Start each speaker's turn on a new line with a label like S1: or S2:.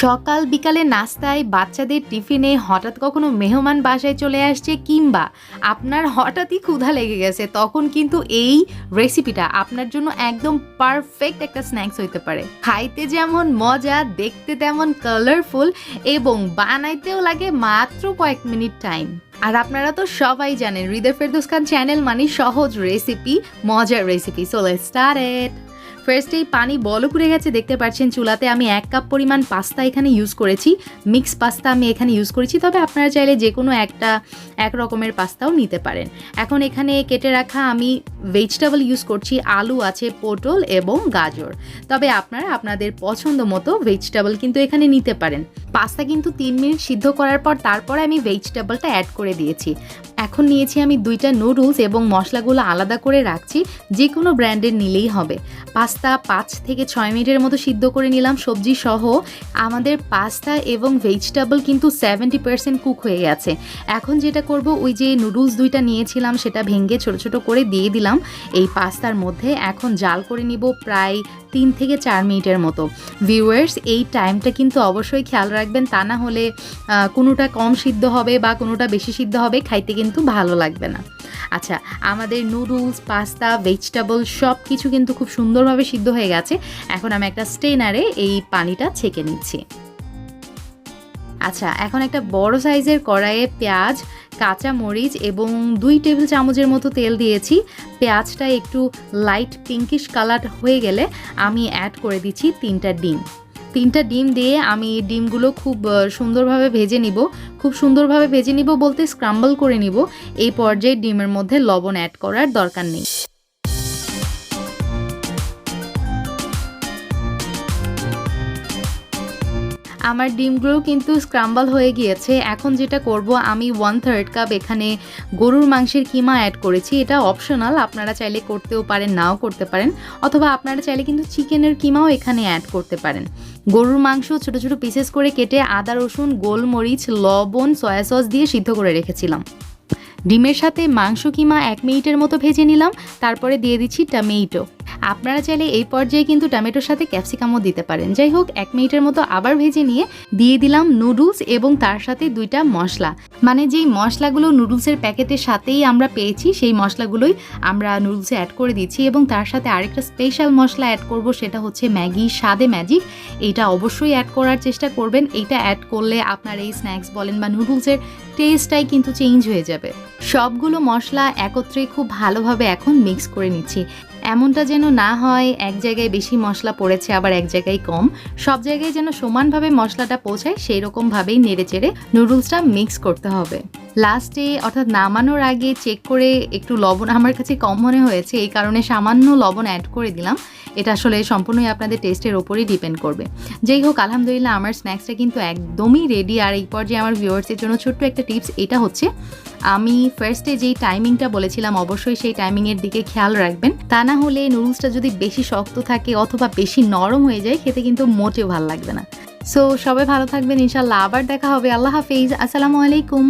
S1: সকাল বিকালে নাস্তায় বাচ্চাদের টিফিনে হঠাৎ কখনো মেহমান বাসায় চলে আসছে কিংবা আপনার হঠাৎই ক্ষুধা লেগে গেছে, তখন কিন্তু এই রেসিপিটা আপনার জন্য একদম পারফেক্ট একটা স্ন্যাক্স হইতে পারে। খাইতে যেমন মজা, দেখতে তেমন কালারফুল এবং বানাইতেও লাগে মাত্র কয়েক মিনিট টাইম। আর আপনারা তো সবাই জানেন হৃদয় ফেরদৌস খান চ্যানেল মানে সহজ রেসিপি, মজার recipe. So let's start it. ফার্স্টেই পানি বলক উঠে গেছে, দেখতে পাচ্ছেন চুলাতে আমি 1 কাপ পরিমাণ পাস্তা এখানে ইউজ করেছি। মিক্স পাস্তা আমি এখানে ইউজ করেছি, তবে আপনারা চাইলে যে কোনো এক রকমের পাস্তাও নিতে পারেন। এখন এখানে কেটে রাখা আমি ভেজিটেবল ইউজ করছি, আলু আছে, পটল এবং গাজর। তবে আপনারা আপনাদের পছন্দ মতো ভেজিটেবল কিন্তু এখানে নিতে পারেন। পাস্তা কিন্তু 3 মিনিট সিদ্ধ করার পর তারপরে আমি ভেজিটেবলটা অ্যাড করে দিয়েছি। এখন নিয়েছি আমি 2টা নুডলস এবং মশলাগুলো আলাদা করে রাখছি, যে কোনো ব্র্যান্ডের নিলেই হবে। পাস্তা 5 থেকে 6 মিনিটের মতো সিদ্ধ করে নিলাম সবজি সহ। আমাদের পাস্তা এবং ভেজিটেবল কিন্তু 70% কুক হয়ে গেছে। এখন যেটা করব, ওই যে নুডলস 2টা নিয়েছিলাম সেটা ভেঙে ছোট ছোট করে দিয়ে দিলাম এই পাস্তার মধ্যে। এখন জাল করে নিব প্রায় 3 থেকে 4 মিনিটের মতো। ভিউয়ার্স, এই টাইমটা কিন্তু অবশ্যই খেয়াল রাখবেন, তা না হলে কোনোটা কম সিদ্ধ হবে বা কোনোটা বেশি সিদ্ধ হবে, খাইতে কিন্তু ভালো লাগবে না। আচ্ছা, আমাদের নুডলস, পাস্তা, ভেজিটেবল সব কিছু কিন্তু খুব সুন্দরভাবে সিদ্ধ হয়ে গেছে। এখন আমি একটা স্ট্রেনারে এই পানিটা ছেঁকে নিচ্ছি। আচ্ছা, এখন একটা বড় সাইজের কড়াইয়ে পেঁয়াজ, কাঁচা মরিচ এবং 2 টেবিল চামচের মতো তেল দিয়েছি। পেঁয়াজটা একটু লাইট পিঙ্কিশ কালার হয়ে গেলে আমি অ্যাড করে দিচ্ছি 3টা ডিম। 3টা ডিম দিয়ে আমি ডিমগুলো খুব সুন্দরভাবে ভেজে নিব। খুব সুন্দরভাবে ভেজে নিব বলতে স্ক্রাম্বল করে নিব। এই পর্যায়ে ডিমের মধ্যে লবণ অ্যাড করার দরকার নেই। আমার ডিমগুলো কিন্তু স্ক্রাম্বল হয়ে গিয়েছে। এখন যেটা করব, আমি 1/3 কাপ এখানে গরুর মাংসের কিমা অ্যাড করেছি। এটা অপশনাল, আপনারা চাইলে করতেও পারেন, নাও করতে পারেন, অথবা আপনারা চাইলে কিন্তু চিকেনের কিমাও এখানে অ্যাড করতে পারেন। গরুর মাংস ছোট ছোট পিসেস করে কেটে আদা, রসুন, গোলমরিচ, লবণ, সয়া সস দিয়ে সিদ্ধ করে রেখেছিলাম। ডিমের সাথে মাংস কিমা 1 মিনিটের মতো ভেজে নিলাম। তারপরে দিয়ে দিচ্ছি টমেটো। আপনারা চাইলে এই পর্যায়ে কিন্তু টমেটোর সাথে ক্যাপসিকামও দিতে পারেন। যাই হোক, 1 মিনিটের মতো আবার ভেজে নিয়ে দিয়ে দিলাম নুডলস এবং তার সাথে 2টা মশলা। মানে যেই মশলাগুলো নুডলসের প্যাকেটের সাথেই আমরা পেয়েছি, সেই মশলাগুলোই আমরা নুডলসে অ্যাড করে দিচ্ছি। এবং তার সাথে আরেকটা স্পেশাল মশলা অ্যাড করব, সেটা হচ্ছে ম্যাগি, স্বাদে ম্যাজিক। এইটা অবশ্যই অ্যাড করার চেষ্টা করবেন। এইটা অ্যাড করলে আপনার এই স্ন্যাক্স বলেন বা নুডলসের টেস্টটাই কিন্তু চেঞ্জ হয়ে যাবে। সবগুলো মশলা একত্রে খুব ভালোভাবে এখন মিক্স করে নিচ্ছি। এমনটা যেন না হয় এক জায়গায় বেশি মশলা পড়েছে আবার এক জায়গায় কম, সব জায়গায় যেন সমানভাবে মশলাটা পৌঁছায় সেই রকমভাবেই নেড়ে চেড়ে নুডলসটা মিক্স করতে হবে। লাস্টে অর্থাৎ নামানোর আগে চেক করে একটু লবণ আমার কাছে কম মনে হয়েছে, এই কারণে সামান্য লবণ অ্যাড করে দিলাম। এটা আসলে সম্পূর্ণই আপনাদের টেস্টের ওপরই ডিপেন্ড করবে। যাই হোক, আলহামদুলিল্লাহ আমার স্ন্যাক্সটা কিন্তু একদমই রেডি। আর এই পর্যায়ে আমার ভিউয়ার্সের জন্য ছোট্ট একটা টিপস, এটা হচ্ছে আমি ফার্স্টে যেই টাইমিংটা বলেছিলাম অবশ্যই সেই টাইমিংয়ের দিকে খেয়াল রাখবেন, তা না হলে নুডলসটা যদি বেশি শক্ত থাকে অথবা বেশি নরম হয়ে যায়, খেতে কিন্তু মোটেও ভালো লাগবে না। সো সবাই ভালো থাকবেন, ইনশাল্লাহ আবার দেখা হবে। আল্লাহ হাফেজ, আসসালামু আলাইকুম।